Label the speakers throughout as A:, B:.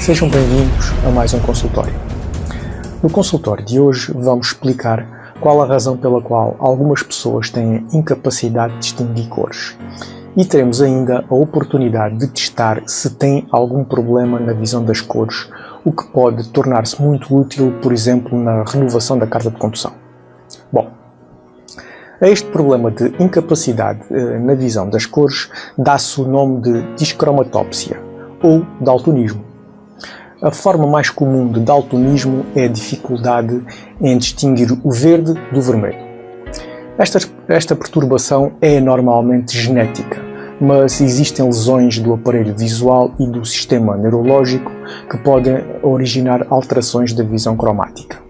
A: Sejam bem-vindos a mais um consultório. No consultório de hoje vamos explicar qual a razão pela qual algumas pessoas têm incapacidade de distinguir cores. E teremos ainda a oportunidade de testar se tem algum problema na visão das cores, o que pode tornar-se muito útil, por exemplo, na renovação da carta de condução. Bom, a este problema de incapacidade na visão das cores dá-se o nome de discromatópsia ou daltonismo. A forma mais comum de daltonismo é a dificuldade em distinguir o verde do vermelho. Esta perturbação é normalmente genética, mas existem lesões do aparelho visual e do sistema neurológico que podem originar alterações da visão cromática.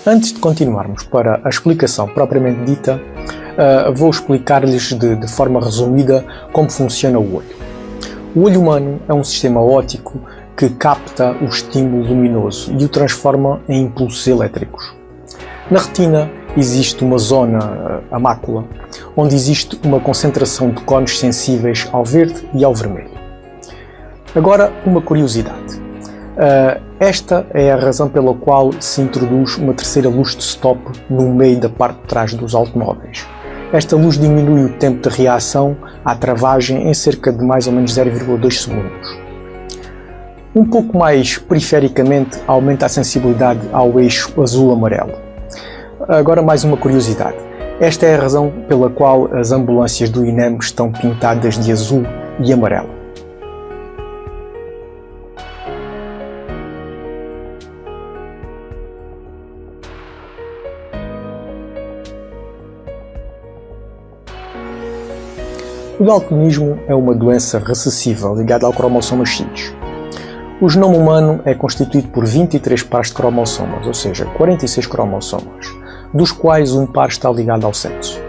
A: Antes de continuarmos para a explicação propriamente dita, vou explicar-lhes de forma resumida como funciona o olho. O olho humano é um sistema óptico que capta o estímulo luminoso e o transforma em impulsos elétricos. Na retina existe uma zona, a mácula, onde existe uma concentração de cones sensíveis ao verde e ao vermelho. Agora, uma curiosidade. Esta é a razão pela qual se introduz uma terceira luz de stop no meio da parte de trás dos automóveis. Esta luz diminui o tempo de reação à travagem em cerca de mais ou menos 0,2 segundos. Um pouco mais perifericamente aumenta a sensibilidade ao eixo azul-amarelo. Agora mais uma curiosidade. Esta é a razão pela qual as ambulâncias do INEM estão pintadas de azul e amarelo. O daltonismo é uma doença recessiva ligada ao cromossoma X. O genoma humano é constituído por 23 pares de cromossomas, ou seja, 46 cromossomas, dos quais um par está ligado ao sexo.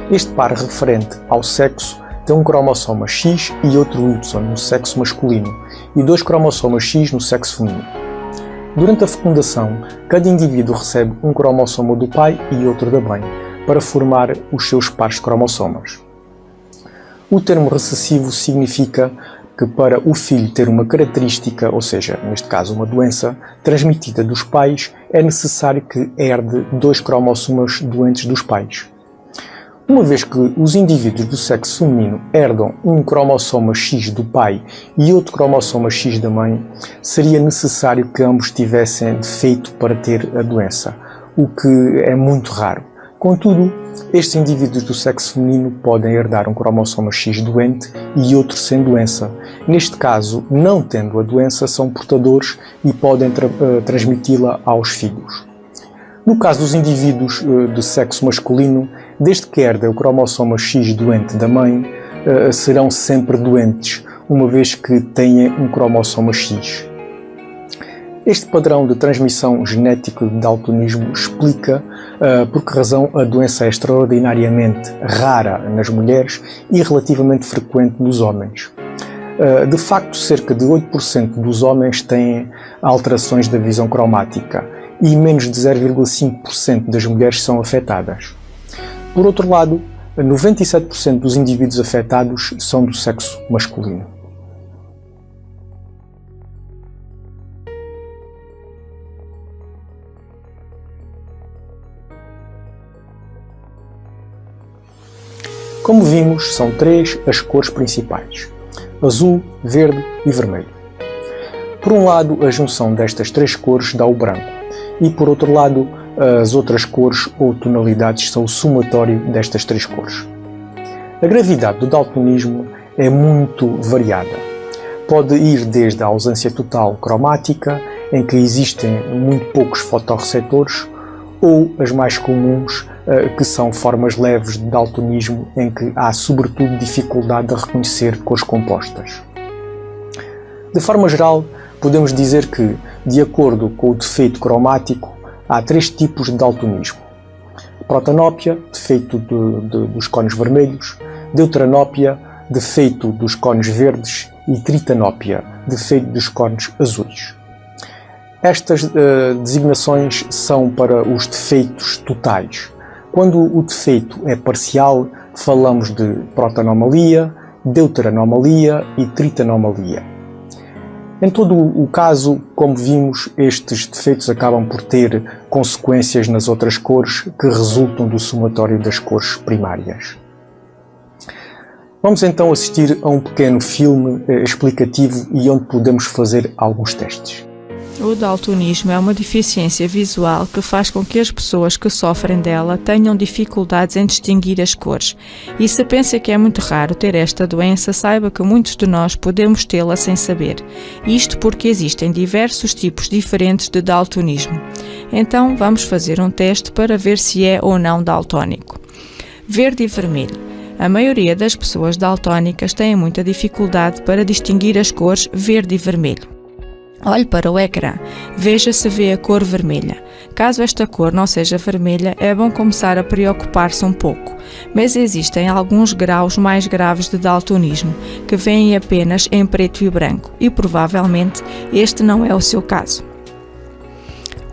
A: Este par referente ao sexo tem um cromossoma X e outro Y no sexo masculino e 2 cromossomas X no sexo feminino. Durante a fecundação, cada indivíduo recebe um cromossoma do pai e outro da mãe, para formar os seus pares de cromossomas. O termo recessivo significa que para o filho ter uma característica, ou seja, neste caso uma doença, transmitida dos pais, é necessário que herde 2 cromossomas doentes dos pais. Uma vez que os indivíduos do sexo feminino herdam um cromossoma X do pai e outro cromossoma X da mãe, seria necessário que ambos tivessem defeito para ter a doença, o que é muito raro. Contudo, estes indivíduos do sexo feminino podem herdar um cromossoma X doente e outro sem doença. Neste caso, não tendo a doença, são portadores e podem transmiti-la aos filhos. No caso dos indivíduos de sexo masculino, desde que herdem o cromossoma X doente da mãe, serão sempre doentes, uma vez que têm um cromossoma X. Este padrão de transmissão genética de daltonismo explica por que razão a doença é extraordinariamente rara nas mulheres e relativamente frequente nos homens. De facto, cerca de 8% dos homens têm alterações da visão cromática e menos de 0,5% das mulheres são afetadas. Por outro lado, 97% dos indivíduos afetados são do sexo masculino. Como vimos, são 3 as cores principais: azul, verde e vermelho. Por um lado, a junção destas 3 cores dá o branco, e por outro lado, as outras cores ou tonalidades são o somatório destas 3 cores. A gravidade do daltonismo é muito variada. Pode ir desde a ausência total cromática, em que existem muito poucos fotorreceptores, ou as mais comuns, que são formas leves de daltonismo, em que há sobretudo dificuldade a reconhecer cores compostas. De forma geral, podemos dizer que, de acordo com o defeito cromático, há 3 tipos de daltonismo: protanópia, defeito dos cones vermelhos; deuteranópia, defeito dos cones verdes; e tritanópia, defeito dos cones azuis. Estas designações são para os defeitos totais. Quando o defeito é parcial, falamos de protanomalia, deuteranomalia e tritanomalia. Em todo o caso, como vimos, estes defeitos acabam por ter consequências nas outras cores que resultam do somatório das cores primárias. Vamos então assistir a um pequeno filme explicativo e onde podemos fazer alguns testes.
B: O daltonismo é uma deficiência visual que faz com que as pessoas que sofrem dela tenham dificuldades em distinguir as cores. E se pensa que é muito raro ter esta doença, saiba que muitos de nós podemos tê-la sem saber. Isto porque existem diversos tipos diferentes de daltonismo. Então vamos fazer um teste para ver se é ou não daltónico. Verde e vermelho. A maioria das pessoas daltónicas têm muita dificuldade para distinguir as cores verde e vermelho. Olhe para o ecrã, veja se vê a cor vermelha. Caso esta cor não seja vermelha, é bom começar a preocupar-se um pouco, mas existem alguns graus mais graves de daltonismo, que vêm apenas em preto e branco, e provavelmente este não é o seu caso.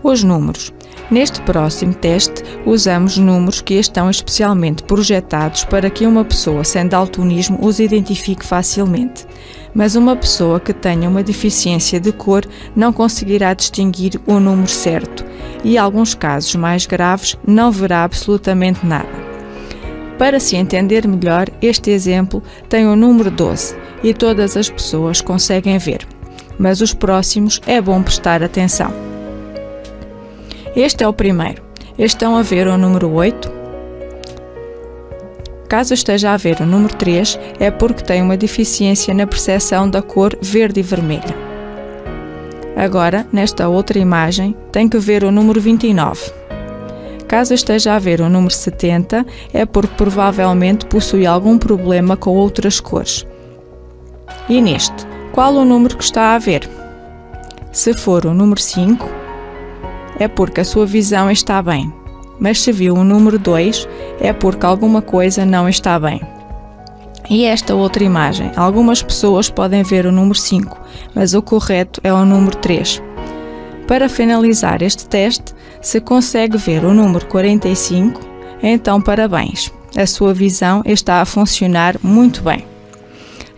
B: Os números. Neste próximo teste, usamos números que estão especialmente projetados para que uma pessoa sem daltonismo os identifique facilmente. Mas uma pessoa que tenha uma deficiência de cor não conseguirá distinguir o número certo e, em alguns casos mais graves, não verá absolutamente nada. Para se entender melhor, este exemplo tem o número 12 e todas as pessoas conseguem ver, mas os próximos é bom prestar atenção. Este é o primeiro. Estão a ver o número 8? Caso esteja a ver o número 3, é porque tem uma deficiência na percepção da cor verde e vermelha. Agora, nesta outra imagem, tem que ver o número 29. Caso esteja a ver o número 70, é porque provavelmente possui algum problema com outras cores. E neste, qual o número que está a ver? Se for o número 5, é porque a sua visão está bem. Mas se viu o número 2, é porque alguma coisa não está bem. E esta outra imagem, algumas pessoas podem ver o número 5, mas o correto é o número 3. Para finalizar este teste, se consegue ver o número 45, então parabéns, a sua visão está a funcionar muito bem.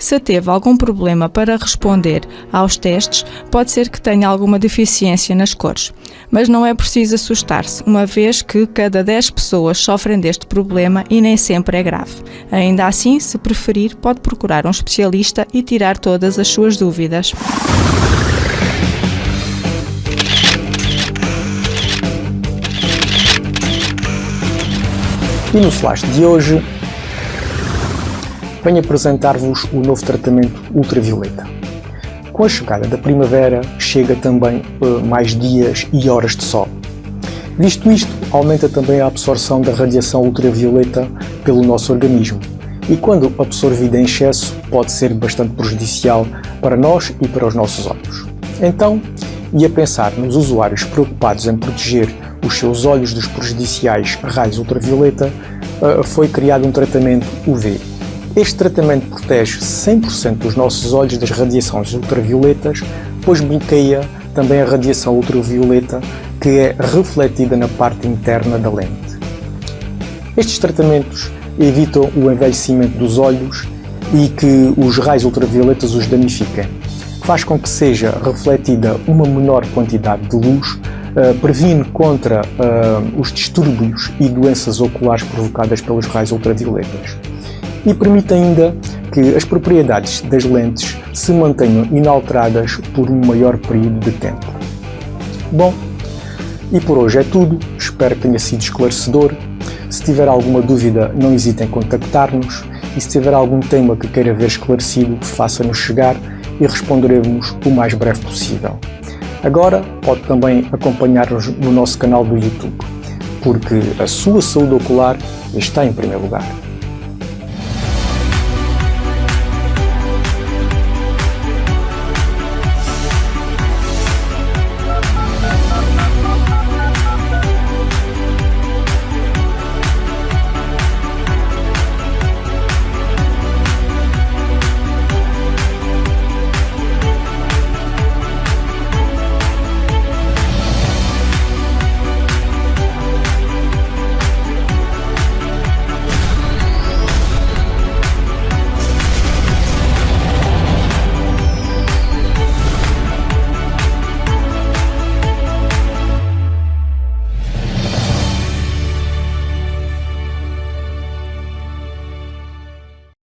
B: Se teve algum problema para responder aos testes, pode ser que tenha alguma deficiência nas cores, mas não é preciso assustar-se, uma vez que cada 10 pessoas sofrem deste problema e nem sempre é grave. Ainda assim, se preferir, pode procurar um especialista e tirar todas as suas dúvidas.
A: E no flash de hoje, venho apresentar-vos o novo tratamento ultravioleta. Com a chegada da primavera, chega também mais dias e horas de sol. Visto isto, aumenta também a absorção da radiação ultravioleta pelo nosso organismo e, quando absorvida em excesso, pode ser bastante prejudicial para nós e para os nossos olhos. Então, e a pensar nos usuários preocupados em proteger os seus olhos dos prejudiciais raios ultravioleta, foi criado um tratamento UV. Este tratamento protege 100% dos nossos olhos das radiações ultravioletas, pois bloqueia também a radiação ultravioleta que é refletida na parte interna da lente. Estes tratamentos evitam o envelhecimento dos olhos e que os raios ultravioletas os danifiquem. Faz com que seja refletida uma menor quantidade de luz, previne contra os distúrbios e doenças oculares provocadas pelos raios ultravioletas. E permite ainda que as propriedades das lentes se mantenham inalteradas por um maior período de tempo. Bom, e por hoje é tudo, espero que tenha sido esclarecedor. Se tiver alguma dúvida, não hesite em contactar-nos e se tiver algum tema que queira ver esclarecido, faça-nos chegar e responderemos o mais breve possível. Agora pode também acompanhar-nos no nosso canal do YouTube, porque a sua saúde ocular está em primeiro lugar.